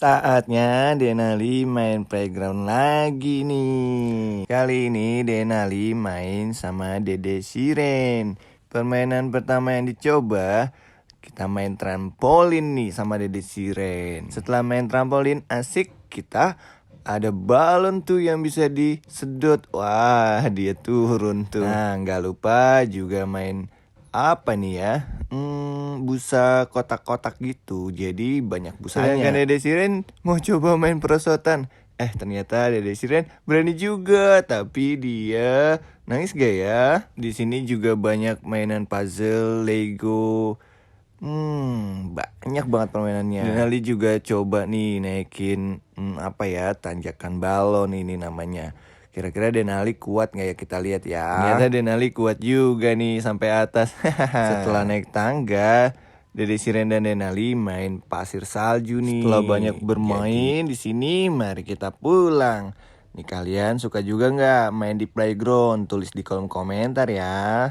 Saatnya Denali main playground lagi nih. Kali ini Denali main sama Dede Siren. Permainan pertama yang dicoba, kita main trampolin nih sama Dede Siren. Setelah main trampolin asik, kita ada balon tuh yang bisa disedot. Wah, dia turun tuh. Nah, nggak lupa juga main apa nih ya? Busa kotak-kotak gitu. Jadi banyak busanya. Sedangkan Dede Siren mau coba main perosotan. Ternyata Dede Siren berani juga, tapi dia nangis gak ya? Di sini juga banyak mainan puzzle, Lego. Banyak banget permainannya. Denali juga coba nih naikin tanjakan balon ini namanya. Kira-kira Denali kuat nggak ya, kita lihat ya. Ternyata Denali kuat juga nih sampai atas. Setelah naik tangga, Dede Siren dan Denali main pasir salju nih. Setelah banyak bermain di sini, mari kita pulang. Nih kalian suka juga nggak main di playground? Tulis di kolom komentar ya.